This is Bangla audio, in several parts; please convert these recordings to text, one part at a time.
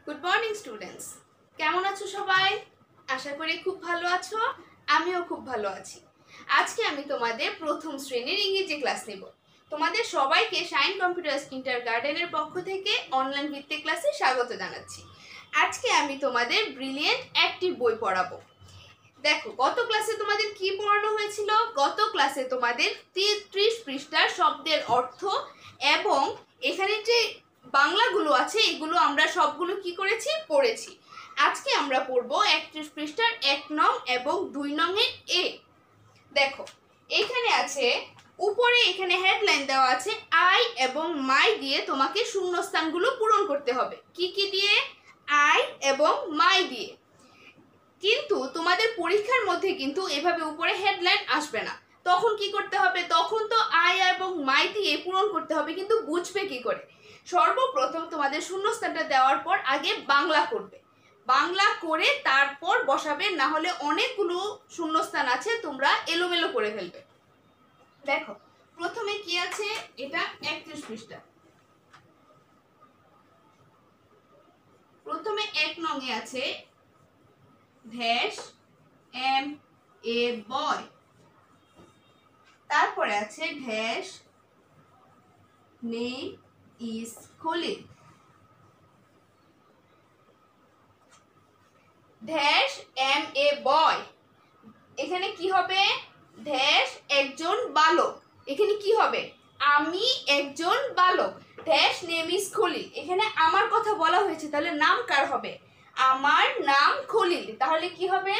গুড মর্নিং স্টুডেন্টস, কেমন আছো সবাই? আশা করি খুব ভালো আছো। আমিও খুব ভালো আছি। আজকে আমি তোমাদের প্রথম শ্রেণীর ইংরেজি ক্লাস নেব। তোমাদের সবাইকে শাইন কম্পিউটার কিন্ডারগার্টেনের পক্ষ থেকে অনলাইন ভিত্তিক ক্লাসে স্বাগত জানাচ্ছি। আজকে আমি তোমাদের ব্রিলিয়েন্ট অ্যাক্টিভ বই পড়াবো। দেখো, গত ক্লাসে তোমাদের কি পড়ানো হয়েছিল? গত ক্লাসে তোমাদের 30 পৃষ্ঠার শব্দের অর্থ এবং এখানে যে বাংলাগুলো আছে এগুলো আমরা সবগুলো কি করেছি? পড়েছি। আজকে আমরা পড়ব 31 পৃষ্ঠার 1 নং এবং 2 নং এর এ। দেখো, এখানে আছে উপরে, এখানে হেডলাইন দেওয়া আছে আই এবং মাই দিয়ে তোমাকে শূন্যস্থানগুলো পূরণ করতে হবে। কি কি দিয়ে? আই এবং মাই দিয়ে। কিন্তু তোমাদের পরীক্ষার মধ্যে কিন্তু এভাবে উপরে হেডলাইন আসবে না। তখন কি করতে হবে? তখন তো আই এবং মাই দিয়ে পূরণ করতে হবে, কিন্তু বুঝবে কি করে? সর্বপ্রথম তোমাদের শূন্যস্থানটা দেওয়ার পর আগে বাংলা করবে। বাংলা করে তারপর বসাবে, না হলে অনেকগুলো শূন্যস্থান আছে, তোমরা এলোমেলো করে ফেলবে। দেখো, প্রথমে কি আছে? এটা 31 পৃষ্ঠা। প্রথমে 1 নং এ আছে ড্যাশ এম এ বয়। তারপরে আছে dash name is Khalil. Dash am a boy, এখানে কি হবে? ড্যাশ একজন বালক, এখানে কি হবে? আমি একজন বালক। ড্যাশ নেম ইজ খলিল, এখানে আমার কথা বলা হয়েছে, তাহলে নাম কার হবে? আমার নাম খলিল। তাহলে কি হবে?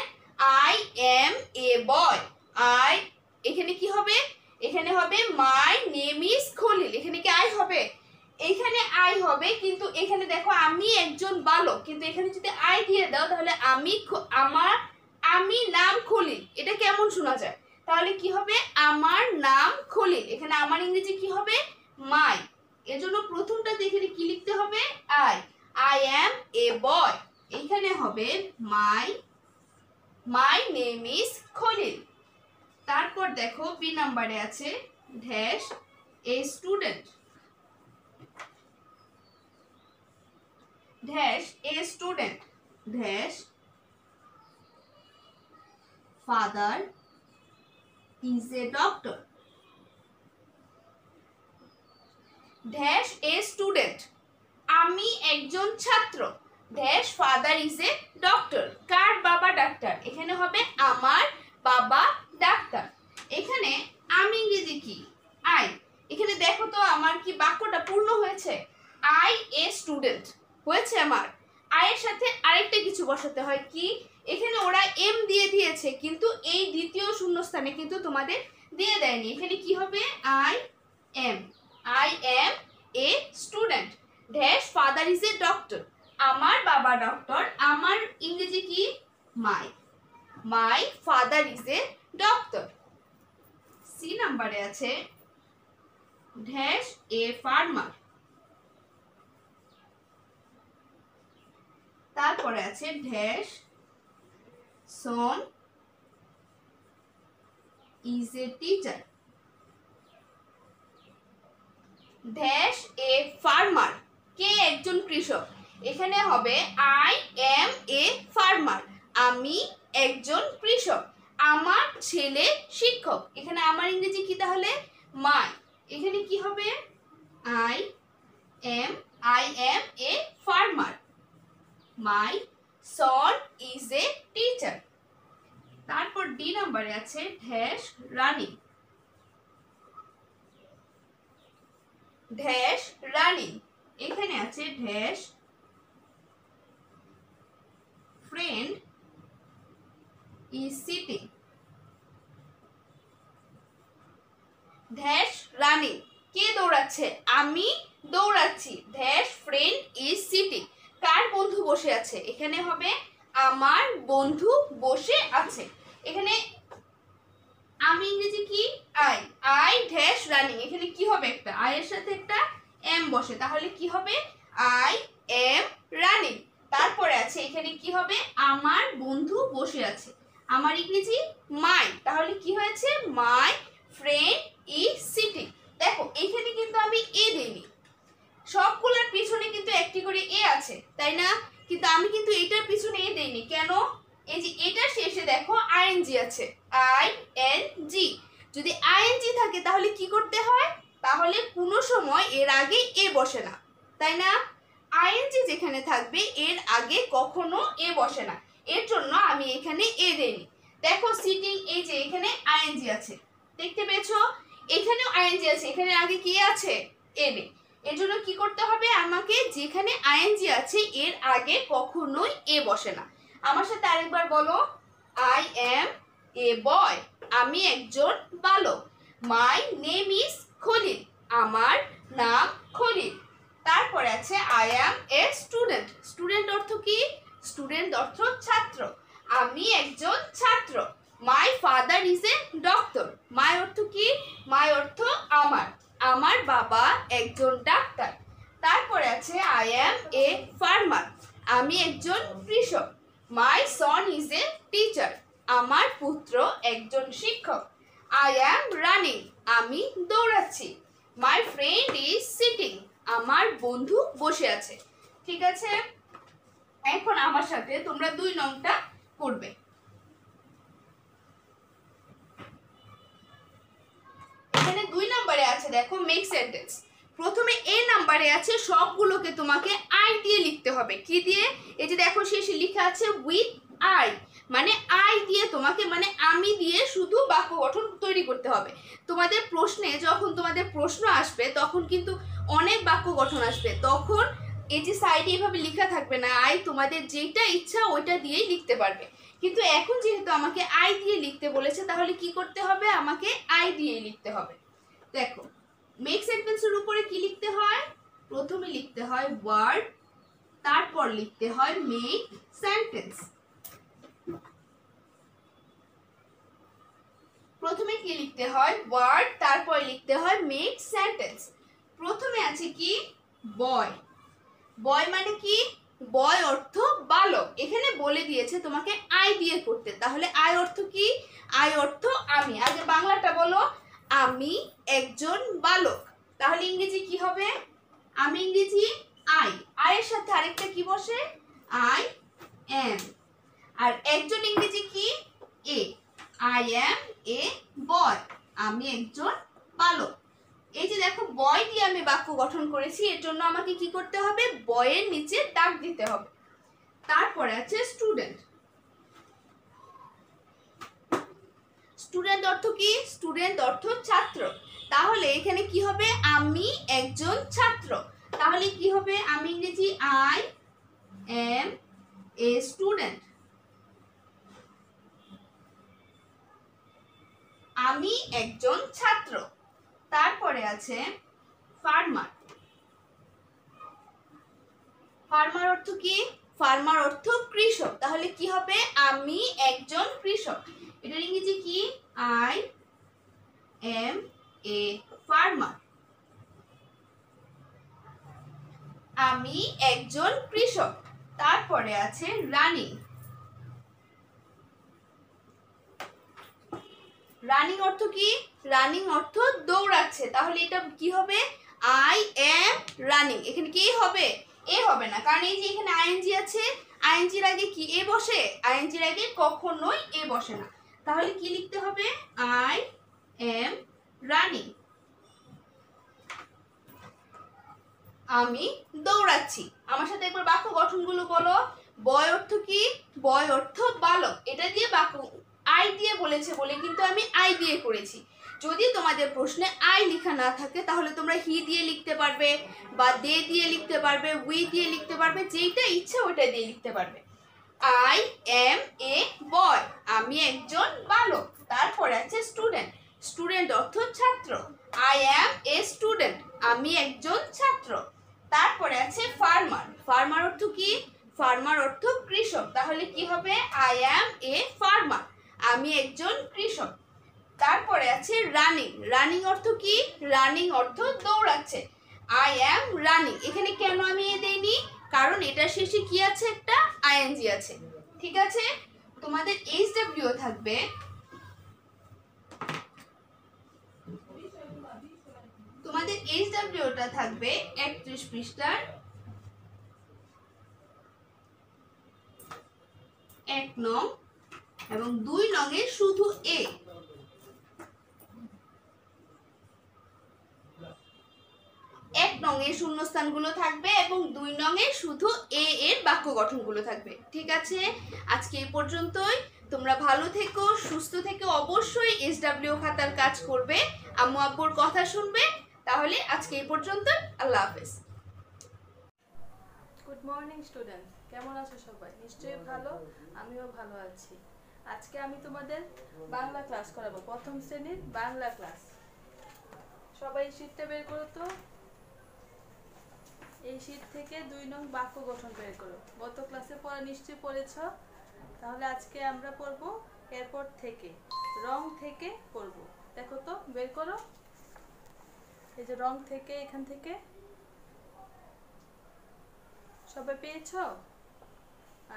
I am a boy. I, এখানে কি হবে? এখানে হবে মাই নেম ইজ খলিল। এখানে কি আই হবে? এখানে আই হবে, কিন্তু এখানে দেখো আমি একজন বালক, কিন্তু এখানে যদি আই দিয়ে দাও তাহলে আমি নাম খলিল, এটা কেমন শোনা যায়? তাহলে কি হবে? আমার নাম খলিল। এখানে আমার ইংরেজি কি হবে? মাই। এজন্য প্রথমটাতে এখানে কি লিখতে হবে? I am A boy. এখানে হবে মাই নেম ইজ খলিল। তারপর দেখো বি নাম্বারে আছে dash a student. Dash a student dash father is a doctor. Dash a student, আমি একজন ছাত্র। Dash father is a doctor, কার বাবা ডাক্তার? এখানে হবে আমার বাবা ডাক্তার। এখানে আমি ইংরেজি কি? আই। এখানে দেখো তো আমার কি বাক্যটা পূর্ণ হয়েছে? আই এ স্টুডেন্ট হয়েছে আমার। আয়ের সাথে আরেকটা কিছু বসাতে হয়, কি? এখানে ওরা এম দিয়ে দিয়েছে, কিন্তু এই দ্বিতীয় শূন্যস্থানে কিন্তু তোমাদের দিয়ে দেয়নি। এখানে কি হবে? I am a student. Dash father is a doctor, আমার বাবা ডক্টর। আমার ইংরেজি কি? My father is a doctor. C নাম্বারে আছে ড্যাশ এ ফার্মার। তারপরে আছে dash son is a teacher. Dash a farmer, কে একজন কৃষক। এখানে হবে আই এম এ ফার্মার, আমি একজন কৃষক। আমার ছেলে শিক্ষক। এখানে আমার ইংরেজি কি তাহলে? মাই। এখানে কি হবে? I am a farmer, my son is a teacher. তারপর ডি নাম্বারে আছে ড্যাশ রানিং। ড্যাশ রানিং, এখানে আছে dash friend is sitting. Dash running, কে দৌড়াচ্ছে? আমি দৌড়াচ্ছি। ড্যাশ ফ্রেন্ড ইজ সিটিং, কার বন্ধু বসে আছে? এখানে হবে আমার বন্ধু বসে আছে। এখানে আমি ইংরেজি কি? আই ড্যাশ রানিং, এখানে কি হবে? একটা আই এর সাথে একটা এম বসে, তাহলে কি হবে? I am running. তারপরে আছে এখানে কি হবে? আমার বন্ধু বসে আছে। আমার ইংরেজি মাই, তাহলে কি হয়েছে? My friend is sitting. দেখো, এখানে কিন্তু আমি এ দেইনি, সবগুলোর পিছনে কিন্তু একটি করে এ আছে, তাই না? কিন্তু আমি কিন্তু এটার পিছনে এ দেইনি। কেন? এই যে এটার শেষে দেখো আইএনজি আছে, আইএনজি। যদি আইএনজি থাকে তাহলে কি করতে হয়? তাহলে কোনো সময় এর আগে এ বসে না, তাই না? আইএনজি যেখানে থাকবে এর আগে কখনো এ বসে না, এর জন্য আমি এখানে এ দেইনি। দেখো সিটিং, এই যে এখানে আইএনজি আছে, দেখতে পেয়েছো? এখানেও আইএনজি আছে, এখানে আগে কি আছে? এ নেই। এর জন্য কি করতে হবে আমাকে? যেখানে আইএনজি আছে এর আগে কখনোই এ বসে না। আমার সাথে আরেকবার বলো, আই এম এ বয়, আমি একজন বালক। মাই নেম ইজ খলিল, আমার নাম খলিল। তারপরে আছে I am a student. Student অর্থ কি? স্টুডেন্ট অর্থ ছাত্র, আমি একজন ছাত্র। My father is a doctor. My অর্থ কি? মাই অর্থ আমার, আমার বাবা একজন ডাক্তার। তারপরে আছে আই অ্যাম এ ফার্মার, আমি একজন কৃষক। মাই সন ইজ এ টিচার, আমার পুত্র একজন শিক্ষক। আই অ্যাম রানিং, আমি দৌড়াচ্ছি। মাই ফ্রেন্ড ইজ সিটিং, আমার বন্ধু বসে আছে। ঠিক আছে, এখন আমার সাথে তোমরা 2 নংটা করবে। এখানে 2 নম্বরে আছে দেখো মেক সেন্টেন্স। প্রথমে এ নাম্বারে আছে সবগুলোকে তোমাকে আই দিয়ে লিখতে হবে। কি দিয়ে? এই যে দেখো শেষে লেখা আছে উইথ আই, মানে আই দিয়ে তোমাকে, মানে আমি দিয়ে শুধু বাক্য গঠন তৈরি করতে হবে। তোমাদের প্রশ্নে যখন তোমাদের প্রশ্ন আসবে তখন কিন্তু অনেক বাক্য গঠন আসবে, তখন এই যে সাইডে এভাবে লেখা থাকবে না আই, তোমাদের যেটা ইচ্ছা ওইটা দিয়েই লিখতে পারবে। কিন্তু এখন যেহেতু আমাকে আই দিয়ে লিখতে বলেছে তাহলে কি করতে হবে? আমাকে আই দিয়ে লিখতে হবে। দেখো মেক সেন্টেন্সের উপরে কি লিখতে হয়? প্রথমে লিখতে হয় ওয়ার্ড, তারপর লিখতে হয় মেক সেন্টেন্স। প্রথমে কি লিখতে হয়? ওয়ার্ড, তারপর লিখতে হয় মেক সেন্টেন্স। প্রথমে আছে কি? বয়। বয় মানে কি? বয় অর্থ বালক। এখানে বলে দিয়েছে তোমাকে আই দিয়ে করতে, তাহলে আই অর্থ কি? আই অর্থ আমি। আগে বাংলাটা বলো, আমি একজন বালক। তাহলে ইংরেজি কি হবে? আমি ইংরেজি আই, আয়ের সাথে আরেকটা কি বসে? I am. আর একজন ইংরেজি কি? এ। আই এম এ বয়, আমি একজন বালক। এই যে দেখো বয় দিয়ে আমি বাক্য গঠন করেছি, এর জন্য আমাকে কি করতে হবে? বয়ের নিচে দাগ দিতে হবে। তারপরে আছে স্টুডেন্ট। স্টুডেন্ট অর্থ কি? স্টুডেন্ট অর্থ ছাত্র। তাহলে এখানে কি হবে? আমি একজন ছাত্র। তাহলে কি হবে? আমি ইংরেজি আই এম এ স্টুডেন্ট। আমি একজন ছাত্র। তারপরে আছে ফার্মার। ফার্মার অর্থ কি? ফার্মার অর্থ কৃষক। তাহলে কি হবে? আমি একজন কৃষক। এটার ইংরেজি কি? I am a farmer. আমি একজন কৃষক। তারপরে আছে রানিং। রানিং অর্থ কি? রানিং অর্থ দৌড়াচ্ছে। তাহলে এটা কি হবে? I am running. এখানে কি হবে? এ হবে না, কারণ এই যে এখানে আইএনজি আছে, আইএনজির আগে কি এ বসে? আইএনজির আগে কখনোই এ বসে না। তাহলে কি লিখতে হবে? আই এম রানিং, আমি দৌড়াচ্ছি। আমার সাথে একবার বাক্য গঠনগুলো বলো। বয় অর্থ কি? বয় অর্থ বালক। এটা দিয়ে বাক্য আই দিয়ে বলেছে বলে কিন্তু আমি আই দিয়ে করেছি। যদি তোমাদের প্রশ্নে আই লেখা না থাকে তাহলে তোমরা হি দিয়ে লিখতে পারবে, বা দে দিয়ে লিখতে পারবে, উই দিয়ে লিখতে পারবে, যেটা ইচ্ছা ওইটা দিয়ে লিখতে পারবে। আই এম এ বয়, আমি একজন বালক। তারপরে আছে স্টুডেন্ট। স্টুডেন্ট অর্থ ছাত্র। আই এম এ স্টুডেন্ট, আমি একজন ছাত্র। তারপরে আছে ফার্মার। ফার্মার অর্থ কি? ফার্মার অর্থ কৃষক। তাহলে কি হবে? আই এম এ ফার্মার, আমি একজন কৃষক। তারপরে আছে রানিং। রানিং অর্থ কি? রানিং অর্থ দৌড়াচ্ছে। I am running. এখানে কেন আমি এ দেইনি? কারণ এটার শেষে কি আছে? একটা আইএনজি আছে। ঠিক আছে, তোমাদের এইচডব্লিউ থাকবে, তোমাদের এইচডব্লিউটা থাকবে 31 পৃষ্ঠার 1 নং এবং 2 নংয়ে শুধু এ। 1 নংয়ে শূন্যস্থানগুলো থাকবে এবং 2 নংয়ে শুধু এ এর বাক্য গঠনগুলো থাকবে। ঠিক আছে, আজকে এই পর্যন্তই। তোমরা ভালো থেকো, সুস্থ থেকো, অবশ্যই SW খাতার কাজ করবে, আম্মু আব্বুর কথা শুনবে। তাহলে আজকে এই পর্যন্ত, আল্লাহ হাফেজ। গুড মর্নিং স্টুডেন্ট, কেমন আছো সবাই? নিশ্চয়ই ভালো, আমিও ভালো আছি। আজকে আমি তোমাদের বাংলা ক্লাস করাবো, প্রথম শ্রেণীর বাংলা ক্লাস। সবাই শীটটা বের করো তো। এই শীট থেকে 2 নং বাক্য গঠন বের করো। গত ক্লাসে পড়া নিশ্চয়ই পড়েছ। তাহলে আজকে আমরা পড়ব এরপর থেকে, রং থেকে পড়ব। দেখো তো, বের করো। এই যে রং থেকে, এখান থেকে সবাই পেয়েছো?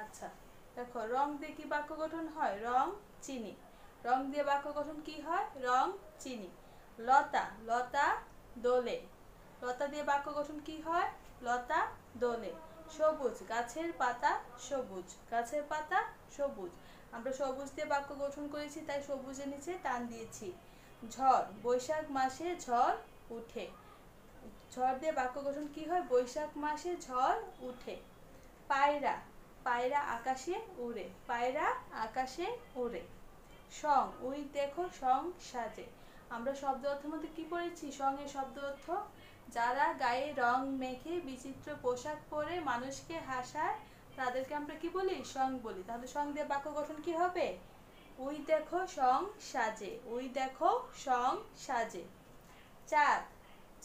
আচ্ছা, দেখো রং দিয়ে কি বাক্য গঠন হয়? রং চিনি। রং দিয়ে বাক্য গঠন কি হয়? রং চিনি। লতা, লতা দোলে। লতা দিয়ে বাক্য গঠন কি হয়? লতা দোলে। সবুজ, গাছের পাতা সবুজ, গাছের পাতা সবুজ। আমরা সবুজ দিয়ে বাক্য গঠন করেছি, তাই সবুজের নিচে টান দিয়েছি। ঝড়, বৈশাখ মাসে ঝড় উঠে। ঝড় দিয়ে বাক্য গঠন কি হয়? বৈশাখ মাসে ঝড় উঠে। পায়রা, পায়রা আকাশে উড়ে, পায়রা আকাশে উড়ে। সং, ওই দেখো সং সাজে। আমরা শব্দ অর্থের মধ্যে কি পড়েছি? সং এর শব্দ অর্থ যারা গায়ে রং মেখে বিচিত্র পোশাক পরে মানুষকে হাসায়, তাদেরকে আমরা কি বলি? সং বলি। তাহলে সং দিয়ে বাক্য গঠন কি হবে? ওই দেখো সং সাজে, ওই দেখো সং সাজে। চাঁদ,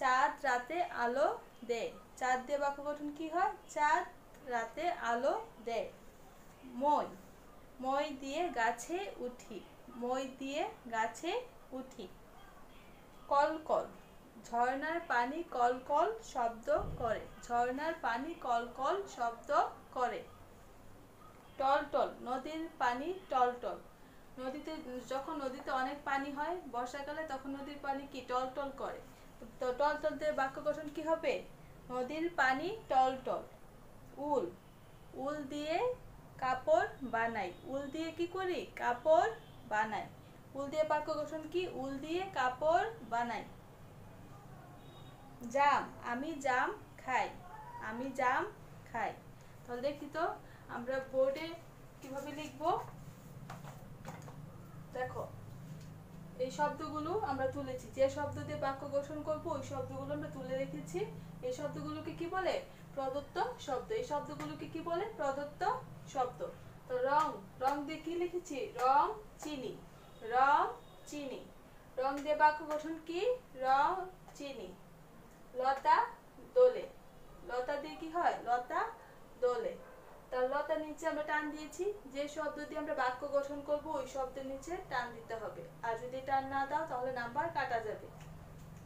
চাঁদ রাতে আলো দেয়। চাঁদ দিয়ে বাক্য গঠন কি হয়? চাঁদ রাতে আলো দেয়। মই, মই দিয়ে গাছে উঠি, মই দিয়ে গাছে উঠি। কলকল, ঝর্ণার পানি কলকল শব্দ করে, ঝর্ণার পানি কলকল শব্দ করে। টলটল, নদীর পানি টলটল। নদীতে, যখন নদীতে অনেক পানি হয় বর্ষাকালে, তখন নদীর পানি কি টলটল করে। তো টলটল দিয়ে বাক্য গঠন কি হবে? নদীর পানি টলটল। উল, উল দিয়ে কাপড় বানাই, উল দিয়ে কি করি? কাপড় বানাই। উল দিয়ে বাক্য গঠন কি? উল দিয়ে কাপড় বানাই। জাম, আমি জাম খাই, আমি জাম খাই। তাহলে দেখি তো আমরা বোর্ডে কিভাবে লিখবো। দেখো, এই শব্দগুলো আমরা তুলেছি, যে শব্দ দিয়ে বাক্য গঠন করবো ওই শব্দগুলো আমরা তুলে রেখেছি। এই শব্দগুলোকে কি বলে? প্রদত্ত শব্দ। এই শব্দগুলোকে কি বলে? প্রদত্ত শব্দ। তো রং, রং দিয়ে কি লিখেছি? রং চিনি, রং চিনি। রং দিয়ে বাক্য গঠন কি? রং চিনি। লতা দোলে, লতা দিয়ে কি হয়? লতা দোলে। তার লতার নিচে আমরা টান দিয়েছি, যে শব্দ দিয়ে আমরা বাক্য গঠন করব ওই শব্দের নিচে টান দিতে হবে, আর যদি টান না দাও তাহলে নাম্বার কাটা যাবে।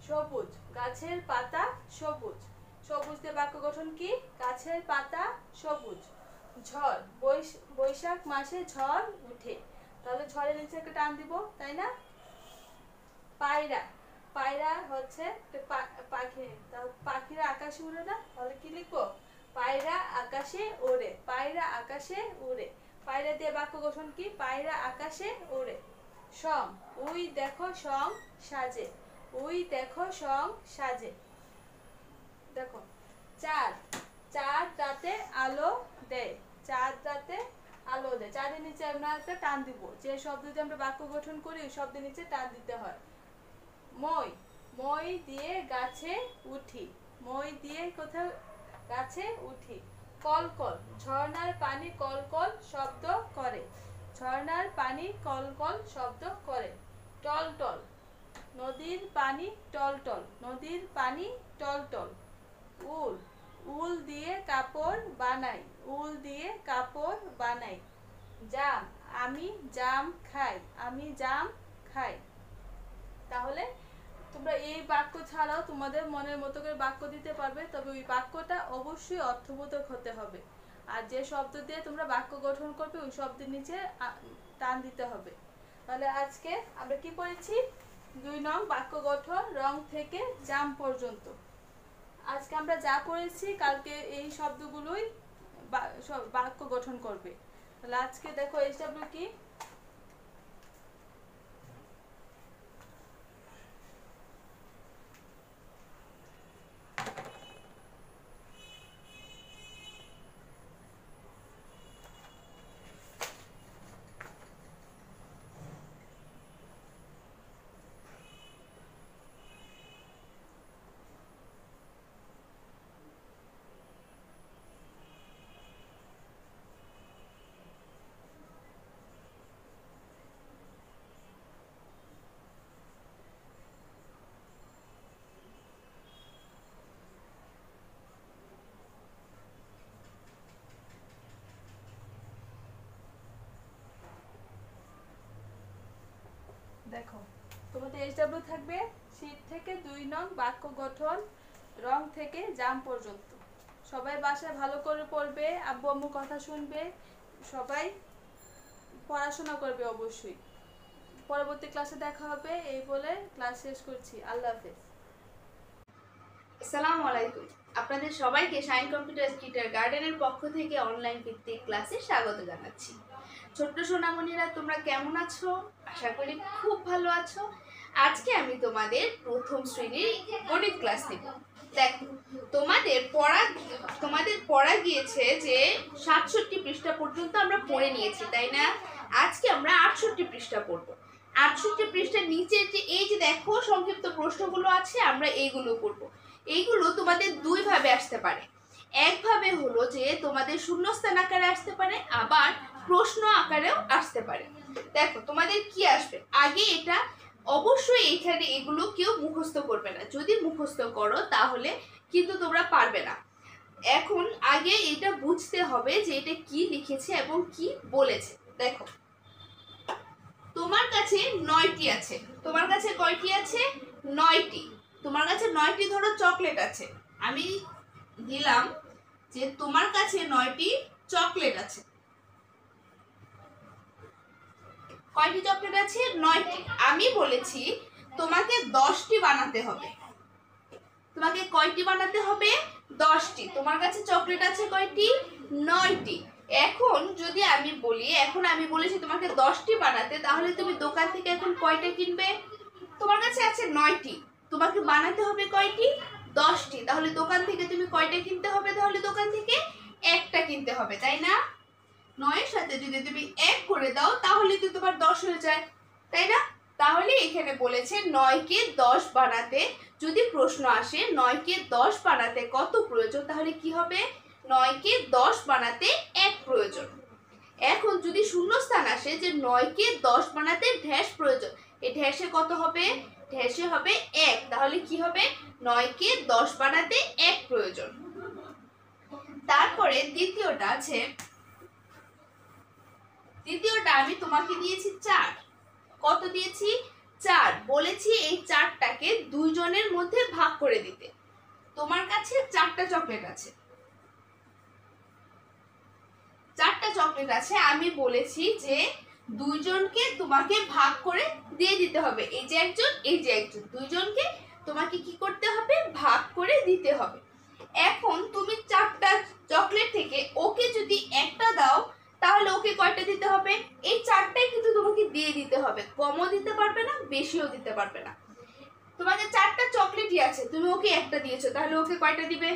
সবুজ, গাছের পাতা সবুজ, সবুজ দিয়ে বাক্য গঠন কি? গাছের পাতা সবুজ। ঝড়, বৈশাখ মাসে ঝড় উঠে, তাহলে ঝড়ের নিচে একটা টান দিব, তাই না? পায়রা, পায়রা হচ্ছে পাখি, পাখিরা আকাশে উড়ে না, তাহলে কি লিখবো? পায়রা আকাশে ওড়ে, পায়রা আকাশে উড়ে। পায়রা দিয়ে বাক্য গঠন কি? পায়রা আকাশে উড়ে। সং, ওই দেখো সং সাজে, ওই দেখো সং সাজে। দেখো, চাঁদ, চাঁদ রাতে আলো দেয়, চাঁদ রাতে আলো দেয়। চাঁদের নিচে আমরা একটা টান দিব, যে শব্দ দিয়ে আমরা বাক্য গঠন করি ওই শব্দের নিচে টান দিতে হয়। মই, মই দিয়ে গাছে উঠি, মই দিয়ে কোথাও গাছে উঠি। কলকল, ঝর্ণার পানি কলকল শব্দ করে, ঝর্ণার পানি কলকল শব্দ করে। টলটল, নদীর পানি টলটল, নদীর পানি টলটল। উল, উল দিয়ে কাপড় বানাই, উল দিয়ে কাপড় বানাই। জাম, আমি জাম খাই, আমি জাম খাই। তাহলে তোমরা এই বাক্য ছাড়াও তোমাদের মনের মতো করে বাক্য দিতে পারবে, তবে ওই বাক্যটা অবশ্যই অর্থবোধক হতে হবে। আর যে শব্দ দিয়ে তোমরা বাক্য গঠন করবে ওই শব্দের নিচে টান দিতে হবে। তাহলে আজকে আমরা কি পড়েছি? 2 নং বাক্য গঠন, রং থেকে জাম পর্যন্ত। আজকে আমরা যা পড়েছি কালকে এই শব্দগুলোই বাক্য গঠন করবে। তাহলে আজকে দেখো এইচডব্লিউ কি? দেখো তোমাদের এইচডব্লিউ থাকবে শীট থেকে 2 নং বাক্য গঠন রং থেকে জাম পর্যন্ত। সবাই বাসায় ভালো করে পড়বে, আব্বু আম্মুর কথা শুনবে, সবাই পড়াশোনা করবে অবশ্যই। পরবর্তী ক্লাসে দেখা হবে। এই বলে ক্লাস শেষ করছি। আল্লাহ হাফেজ। আসসালামু আলাইকুম। আপনাদের সবাইকে শাইন কম্পিউটার কিটার গার্ডেনের পক্ষ থেকে অনলাইন ভিত্তিক ক্লাসে স্বাগত জানাচ্ছি। ছোট্ট সোনামণিরা, তোমরা কেমন আছো? আশা করি খুব ভালো আছো। আজকে আমি তোমাদের প্রথম শ্রেণীর গণিত ক্লাস নেব। দেখো, তোমাদের পড়া গিয়েছে যে 67 পৃষ্ঠা পর্যন্ত আমরা পড়ে নিয়েছি, তাই না? আজকে আমরা 68 পৃষ্ঠা পড়বো। 68 পৃষ্ঠার নিচের যে এই যে দেখো সংক্ষিপ্ত প্রশ্নগুলো আছে, আমরা এইগুলো করব। এইগুলো তোমাদের দুই ভাবে আসতে পারে। একভাবে হলো যে তোমাদের শূন্যস্থান আকারে আসতে পারে, আবার প্রশ্ন আকারেও আসতে পারে। দেখো তোমাদের কি আসবে, আগে এটা অবশ্যই এখানে এগুলো কেউ মুখস্থ করবে না। যদি মুখস্থ করো তাহলে কিন্তু তোমরা পারবে না। এখন আগে এটা বুঝতে হবে যে এটা কি লিখেছে এবং কি বলেছে। দেখো, তোমার কাছে 9টি আছে। তোমার কাছে কয়টি আছে? 9টি। তোমার কাছে 9টি ধরো চকলেট আছে। আমি দিলাম যে তোমার কাছে 9টি চকলেট আছে। কয়টি চকলেট আছে? 9টি। আমি বলেছি তোমাকে 10টি বানাতে হবে। তোমাকে কয়টি বানাতে হবে? 10টি। তোমার কাছে চকলেট আছে কয়টি? 9টি। এখন যদি আমি বলি, এখন আমি বলেছি তোমাকে 10টি বানাতে, তাহলে তুমি দোকান থেকে এখন কয়টা কিনবে? তোমার কাছে আছে 9টি, তোমাকে বানাতে হবে কয়টি? 10টি। তাহলে দোকান থেকে তুমি কয়টা কিনতে হবে? তাহলে দোকান থেকে একটা কিনতে হবে, তাই না? 9 এর সাথে যদি তুমি 1 করে দাও তাহলে তো তোমার 10 হয়ে যায়, তাই না? তাহলে এখানে বলেছে 9 কে 10 বানাতে, যদি প্রশ্ন আসে 9 কে 10 বানাতে কত প্রয়োজন, তাহলে কি হবে? 9 কে 10 বানাতে 1 প্রয়োজন। এখন যদি শূন্যস্থান আসে যে 9 কে 10 বানাতে ড্যাশ প্রয়োজন, এই ড্যাশে কত হবে? ড্যাশে হবে 1। তাহলে কি হবে? 9 কে 10 বানাতে 1 প্রয়োজন। তারপরে দ্বিতীয়টা আছে, দ্বিতীয়টা আমি তোমাকে দিয়েছি 4। কত দিয়েছি? 4। বলেছি এই 4টাকে 2 জনের মধ্যে ভাগ করে দিতে। তোমার কাছে 4টা চকলেট আছে। 4টা চকলেট আছে, আমি বলেছি যে 2 জনকে তোমাকে ভাগ করে দিয়ে দিতে হবে। এই যে একজন, এই যে একজন, 2 জনকে তোমাকে কি করতে হবে? ভাগ করে দিতে হবে। এখন তুমি 4টা চকলেট থেকে ওকে যদি একটা দাও তাহলে ওকে কয়টা দিতে হবে? এই 4টাই কিন্তু তোমাকে দিয়ে দিতে হবে। কমও দিতে পারবে না, বেশিও দিতে পারবে না। তোমাকে 4টা চকলেটই আছে, তুমি ওকে একটা দিয়েছো, তাহলে ওকে কয়টা দিবে?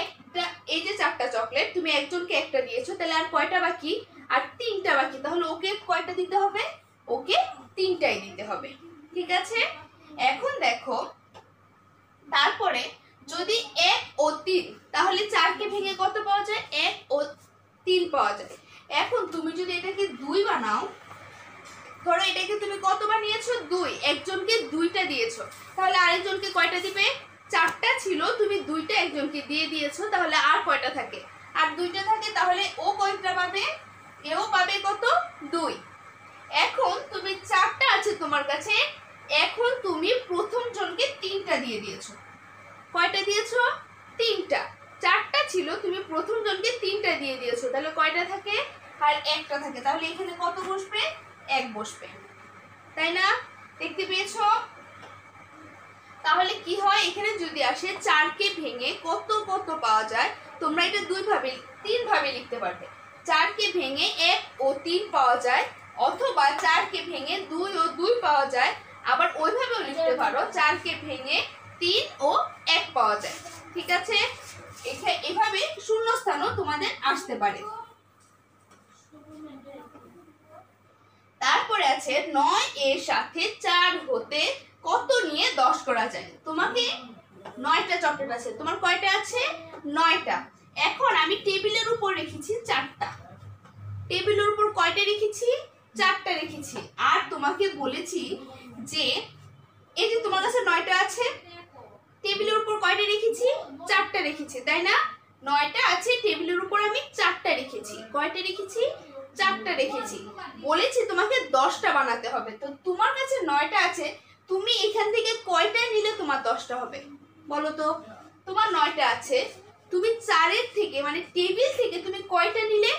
একটা। এই যে 4টা চকলেট, তুমি একজনকে একটা দিয়েছো, তাহলে আর কয়টা বাকি? আর 3টা বাকি। তাহলে ওকে কয়টা দিতে হবে? ওকে 3টাই দিতে হবে। ঠিক আছে? এখন দেখো, তারপরে যদি 1 ও 3, তাহলে 4কে ভেঙে কত পাওয়া যায়? 1 ও 3 পাওয়া যায়। এখন তুমি যদি এটাকে 2 বানাও, ধরো এটাকে তুমি কত বানিয়েছো? 2। একজনকে 2টা দিয়েছো, তাহলে আরেকজনকে কয়টা দিবে? 4টা ছিল, তুমি 2টা একজনকে দিয়ে দিয়েছো, তাহলে আর কয়টা থাকে? আর 2টা থাকে। তাহলে ও কয়টা পাবে? এও পাবে কত? 2। এখন তুমি 4টা আছে তোমার কাছে, এখন তুমি প্রথম জনকে 3টা দিয়ে দিয়েছো। কয়টা দিয়েছো? 3টা। 4টা ছিল, তুমি প্রথম জনকে 3টা দিয়ে দিয়েছো, তাহলে কয়টা থাকে? আর একটা থাকে। তাহলে এখানে কত বসবে? 1 বসবে, তাই না? দেখতে পেয়েছো? তাহলে কি হয়, এখানে যদি আসে 4কে ভেঙে কত কত পাওয়া যায়, তোমরা এটা 2 ভাবে 3 ভাবে লিখতে পারবে। 4কে ভেঙে 1 ও 3 পাওয়া যায়, অথবা 4কে ভেঙে 2 ও 2 পাওয়া যায়। আবার ওইভাবেও লিখতে পারো 4কে ভেঙে 3 ও 1 পাওয়া যায়। ঠিক আছে, এভাবে শূন্যস্থানও তোমাদের আসতে পারে। তারপরে আছে 9 এর সাথে 4 হতে কত নিয়ে 10 করা যায়। তোমাকে 9টা চকলেট আছে, তোমার কয়টা আছে? 9টা। এখন আমি টেবিলের উপর রেখেছি 4টা। টেবিলের উপর কয়টা রেখেছি? 4টা রেখেছি। আর তোমাকে বলেছি যে এই যে তোমার কাছে 9টা আছে, টেবিলের উপর কয়টা রেখেছি? 4টা রেখেছি, তাই না? 9টা আছে, টেবিলের উপর আমি 4টা রেখেছি। কয়টা রেখেছি? 4টা রেখেছি। বলেছি তোমাকে 10টা বানাতে হবে। তো তোমার কাছে 9টা আছে, তুমি এখান থেকে কয়টা নিলে তোমার 10টা হবে বলো তো? তোমার 9টা আছে, তুমি 4-এর থেকে মানে টেবিল থেকে তুমি কয়টা নিলে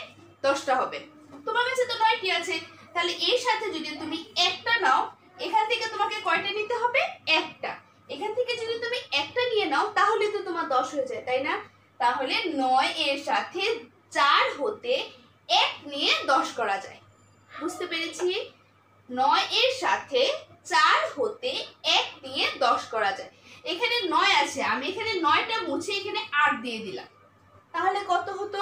10টা হবে? তোমার কাছে তো 9টি আছে, তাহলে এর সাথে যদি তুমি একটা নাও, এখান থেকে তোমাকে কয়টা নিতে হবে? একটা। এখান থেকে যদি তুমি একটা নিয়ে নাও তাহলে তো তোমার 10 হয়ে যায়, তাই না? তাহলে 9 এর সাথে 4 হতে 1 নিয়ে 10 করা যায়। বুঝতে পেরেছি? 9 এর সাথে 4 হতে 1 নিয়ে 10 করা যায়। এখানে 9 আছে, আমি এখানে 9টা মুছে এখানে 8 দিয়ে দিলাম। তাহলে কত হতো?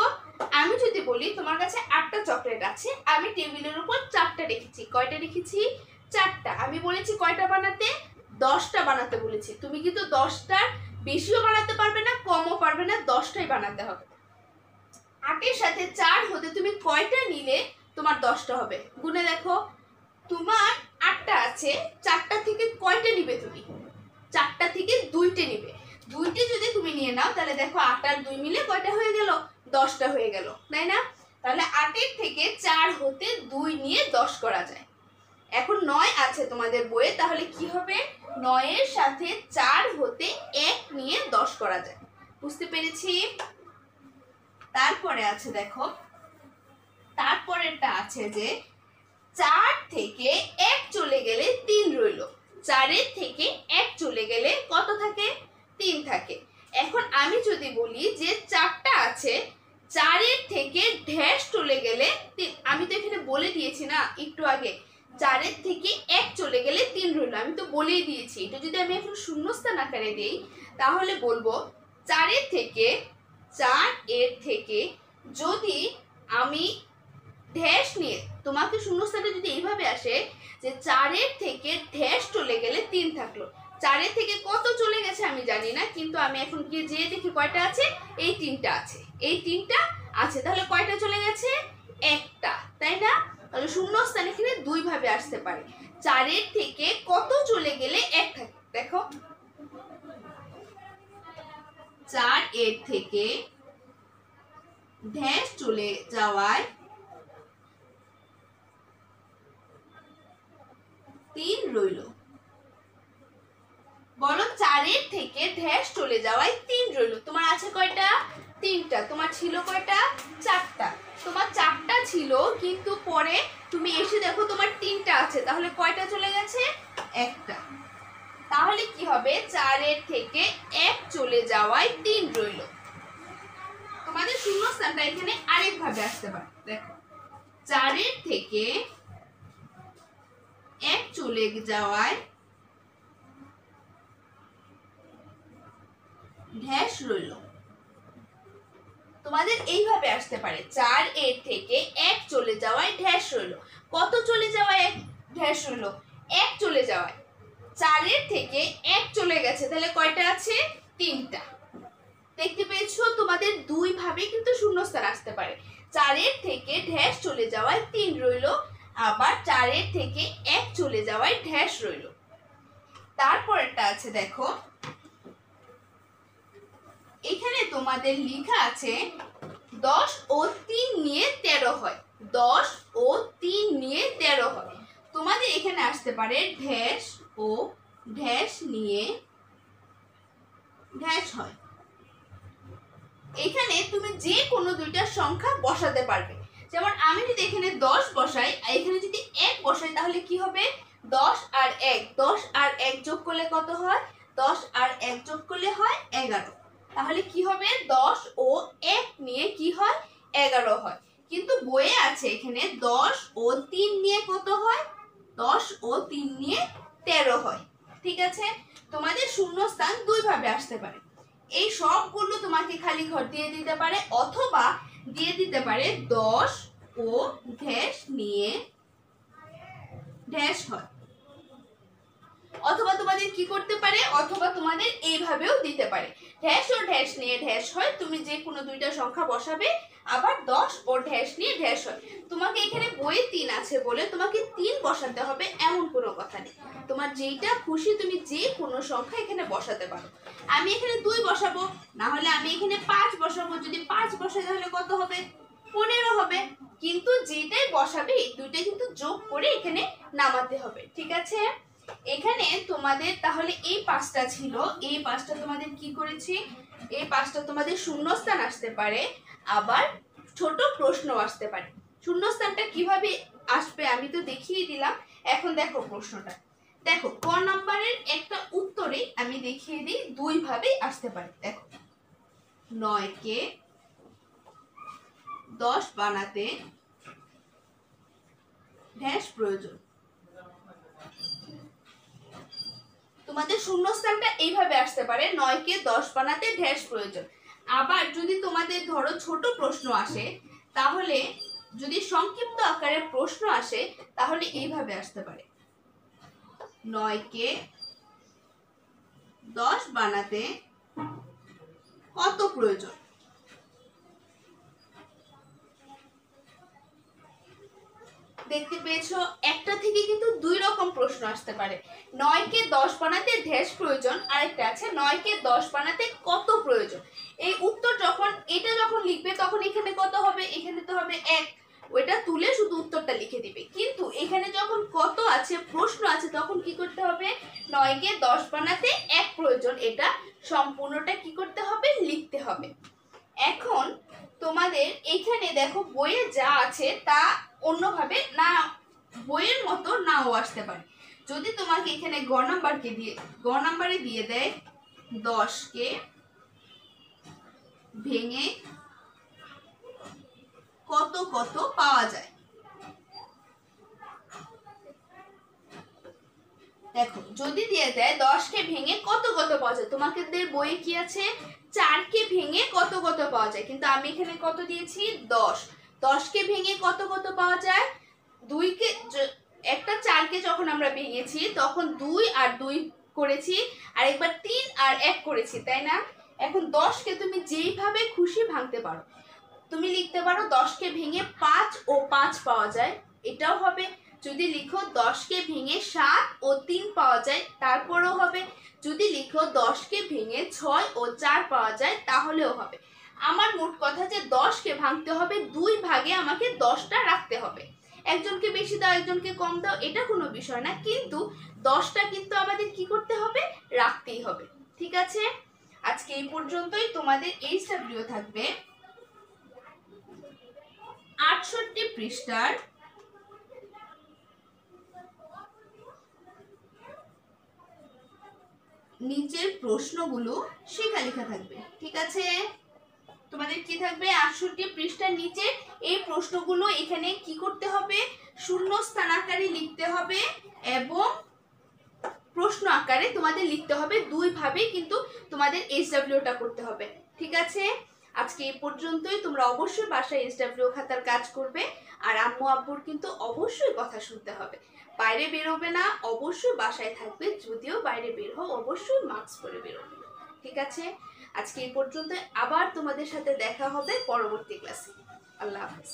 আমি যদি বলি তোমার কাছে 8টা চকলেট আছে, আমি টেবিলের উপর 4টা রেখেছি। কয়টা রেখেছি? 4টা। আমি বলেছি কয়টা বানাতে? 10টা বানাতে বলেছি। তুমি কিন্তু 10টার বেশিও বানাতে পারবে না, কমও পারবে না, 10টাই বানাতে হবে। 8-এর সাথে 4 হতে তুমি কয়টা নিলে তোমার 10টা হবে? গুনে দেখো, তোমার 8টা আছে, 4টা থেকে কয়টা নিবে তুমি? 4টা থেকে 2টে নিবে। 2টে যদি তুমি নিয়ে নাও তাহলে দেখো 8 আর 2 মিলে কয়টা হয়ে গেল? 10টা হয়ে গেল, তাই না? তাহলে 8-এর থেকে 4 হতে 2 নিয়ে 10 করা যায়। এখন 9 আছে তোমাদের বইয়ে, তাহলে কি হবে? 9 এর সাথে 4 হতে 1 নিয়ে 10 করা যায়। বুঝতে পেরেছি? তারপরে আছে দেখো, তারপরেরটা আছে যে 4 থেকে 1 চলে গেলে 3 রইল। 4-এর থেকে 1 চলে গেলে কত থাকে? 3 থাকে। এখন আমি যদি বলি যে 4টা আছে, 4-এর থেকে ড্যাশ চলে গেলে 3, আমি তো এখানে বলে দিয়েছি না একটু আগে, 4-এর থেকে 1 চলে গেলে 3 রইল, আমি তো বলেই দিয়েছি। এটা যদি আমি এখন শূন্যস্থান আকারে দেই তাহলে বলবো 4-এর থেকে 4-এর থেকে যদি আমি ড্যাশ নিয়ে, তোমাকে শূন্যস্থানে যদি এইভাবে আসে যে 4-এর থেকে ড্যাশ চলে গেলে 3 থাকলো। 4-এর থেকে কত চলে গেছে আমি জানি না, কিন্তু আমি এখন গিয়ে যেয়ে দেখি কয়টা আছে। এই 3টা আছে, এই 3টা আছে। তাহলে কয়টা চলে গেছে? একটা, তাই না? তাহলে শূন্যস্থান এখানে 2 ভাবে আসতে পারে। 4-এর থেকে কত চলে গেলে 1 থাকে? দেখো, 4-এর থেকে ড্যাশ চলে যাওয়ায় 3 রইল। বলো, 4-এর থেকে ড্যাশ চলে যাওয়ায় 3 রইল। তোমার আছে কয়টা? 3টা। তোমার ছিল কয়টা? 4টা। তোমার 4টা ছিল, কিন্তু পরে তুমি এসে দেখো তোমার 3টা আছে, তাহলে কয়টা চলে গেছে? একটা। তাহলে কি হবে? 4-এর থেকে 1 চলে যাওয়ায় 3 রইল। তোমাদের শূন্যস্থানটা এখানে আরেক ভাবে আসতে পারে। দেখো, 4-এর থেকে 1 চলে যাওয়ায় ড্যাশ রইল। তোমাদের এইভাবে আসতে পারে, 4-এর থেকে 1 চলে যাওয়ায় ড্যাশ রইল। কত চলে যাওয়ায় 1 ড্যাশ রইল? 1 চলে যাওয়ায়। 4-এর থেকে 1 চলে গেছে, তাহলে কয়টা আছে? 3টা। দেখতে পেয়েছো? তোমাদের 2 ভাবে কিন্তু শূন্যস্থান আসতে পারে। 4-এর থেকে ড্যাশ চলে যাওয়ায় 3 রইল, আবার 4-এর থেকে 1 চলে যাওয়ায় ড্যাশ রইল। তারপরেরটা আছে দেখো, এখানে তোমাদের লেখা আছে 10 ও 3 নিয়ে 13 হয়। 10 ও 3 নিয়ে 13 হয়। তোমাদের এখানে আসতে পারে ড্যাশ ও ড্যাশ নিয়ে ড্যাশ হয়। এখানে তুমি যে কোনো দুইটা সংখ্যা বসাতে পারবে। যেমন আমি যদি এখানে 10 বসাই আর এখানে যদি 1 বসাই তাহলে কি হবে? 10 আর 1, 10 আর 1 যোগ করলে কত হয়? 10 আর 1 যোগ করলে হয় 11। তাহলে কি হবে? 10 ও 1 নিয়ে কি হয়? 11 হয়। কিন্তু বইয়ে আছে এখানে 10 ও 3 নিয়ে কত হয়? 10 ও 3 নিয়ে 13 হয়। ঠিক আছে, তোমাদের শূন্যস্থান দুই ভাবে আসতে পারে। এই সবগুলো তোমাকে খালি ঘর দিয়ে দিতে পারে, অথবা দিয়ে দিতে পারে 10 ও ড্যাশ নিয়ে ড্যাশ হয়, অথবা তোমাদের কি করতে পারে, অথবা তোমাদের এইভাবেও দিতে পারে, ড্যাশ ও ড্যাশ নিয়ে ড্যাশ হয়। তুমি যে কোনো দুইটা সংখ্যা বসাবে, আবার 10 ও ড্যাশ নিয়ে ড্যাশ হয়। তোমাকে এখানে বইয়ে 3 আছে বলে তোমাকে 3 বসাতে হবে এমন কোনো কথা নেই। তোমার যেইটা খুশি তুমি যে কোনো সংখ্যা এখানে বসাতে পারো। আমি এখানে 2 বসাবো, না হলে আমি এখানে 5 বসাবো। যদি 5 বসাই তাহলে কত হবে? 15 হবে। কিন্তু যেটাই বসাবে এই দুইটাই কিন্তু যোগ করে এখানে নামাতে হবে। ঠিক আছে, এখানে তোমাদের তাহলে এই 5টা ছিল, এই 5টা তোমাদের কি করেছি, এই 5টা তোমাদের শূন্যস্থান আসতে পারে, আবার ছোট প্রশ্ন আসতে পারে। শূন্যস্থানটা কিভাবে আসবে আমি তো দেখিয়ে দিলাম। এখন দেখো প্রশ্নটা, দেখো ক নাম্বারের একটা উত্তরে আমি দেখিয়ে দিই দুই ভাবে আসতে পারে। দেখো 9 কে 10 বানাতে ড্যাশ প্রয়োজন। তোমাদের শূন্যস্থানটা এইভাবে আসতে পারে, 9 কে 10 বানাতে ড্যাশ প্রয়োজন। আবার যদি তোমাদের ধরো ছোট প্রশ্ন আসে, তাহলে যদি সংক্ষিপ্ত আকারের প্রশ্ন আসে তাহলে এইভাবে আসতে পারে, 9 কে 10 বানাতে কত প্রয়োজন। দেখতে পেয়েছো, একটা থেকে কিন্তু দুই রকম প্রশ্ন আসতে পারে। 9 কে 10 বানাতে ড্যাশ প্রয়োজন, আরেকটা আছে 9 কে 10 বানাতে কত প্রয়োজন। এই উত্তর যখন এটা যখন লিখবে তখন এখানে কত হবে? এখানে তো হবে 1, ওইটা তুলে শুধু উত্তরটা লিখে দিবে। কিন্তু এখানে যখন কত আছে, প্রশ্ন আছে, তখন কি করতে হবে? 9 কে 10 বানাতে 1 প্রয়োজন, এটা সম্পূর্ণটা কি করতে হবে? লিখতে হবে। এখন তোমাদের এখানে দেখো বইয়ে যা আছে তা অন্যভাবে না, বইয়ের মতো নাও আসতে পারে। যদি তোমাকে এখানে গ নাম্বারে দিয়ে দেয় 10 কে ভেঙে কত কত পাওয়া যায়। দেখো যদি দিয়ে দেয় 10 কে ভেঙে কত কত পাওয়া যায়, তোমাদের বইয়ে কি আছে? 4 কে ভেঙে কত কত পাওয়া যায়, কিন্তু আমি এখানে কত দিয়েছি? 10। 10 কে ভেঙে কত কত পাওয়া যায়? 2 কে, একটা 4 কে যখন আমরা ভেঙেছি তখন 2 আর 2 করেছি, আর একবার 3 আর 1 করেছি, তাই না? এখন 10 কে তুমি যেইভাবে খুশি ভাঙতে পারো। তুমি লিখতে পারো 10 কে ভেঙে 5 ও 5 পাওয়া যায়, এটাও হবে। যদি লিখো 10 কে ভেঙে 7 ও 3 পাওয়া যায়, তারপরেও হবে। যদি লিখো 10 কে ভেঙে 6 ও 4 পাওয়া যায়, তাহলেও হবে। আমার মোট কথা যে 10 কে ভাঙতে হবে 2 ভাগে, আমাকে 10টা রাখতে হবে। একজনকে বেশি দাও একজনকে কম দাও এটা কোনো বিষয় না, কিন্তু 10টা কিন্তু আমাদের কি করতে হবে? রাখতেই হবে। ঠিক আছে, আজকে এই পর্যন্তই। তোমাদের HW থাকবে 68 পৃষ্ঠার নিচের প্রশ্নগুলো লেখা থাকবে। ঠিক আছে, তোমাদের কি থাকবে? 68 পৃষ্ঠার নিচে এই প্রশ্নগুলো এখানে কি করতে হবে? শূন্যস্থান আকারে লিখতে হবে এবং প্রশ্ন আকারে তোমাদের লিখতে হবে। দুই ভাবে কিন্তু তোমাদের HWটা করতে হবে। ঠিক আছে, আজকে এই পর্যন্তই। তোমরা অবশ্যই বাসায় HW খাতার কাজ করবে, আর আম্মু আব্বুর কিন্তু অবশ্যই কথা শুনতে হবে। বাইরে বেরোবে না, অবশ্যই বাসায় থাকবে। যদিও বাইরে বের হও অবশ্যই মাস্ক পরে বেরোবে। ঠিক আছে, আজকে এই পর্যন্ত। আবার তোমাদের সাথে দেখা হবে পরবর্তী ক্লাসে। আল্লাহ হাফেজ।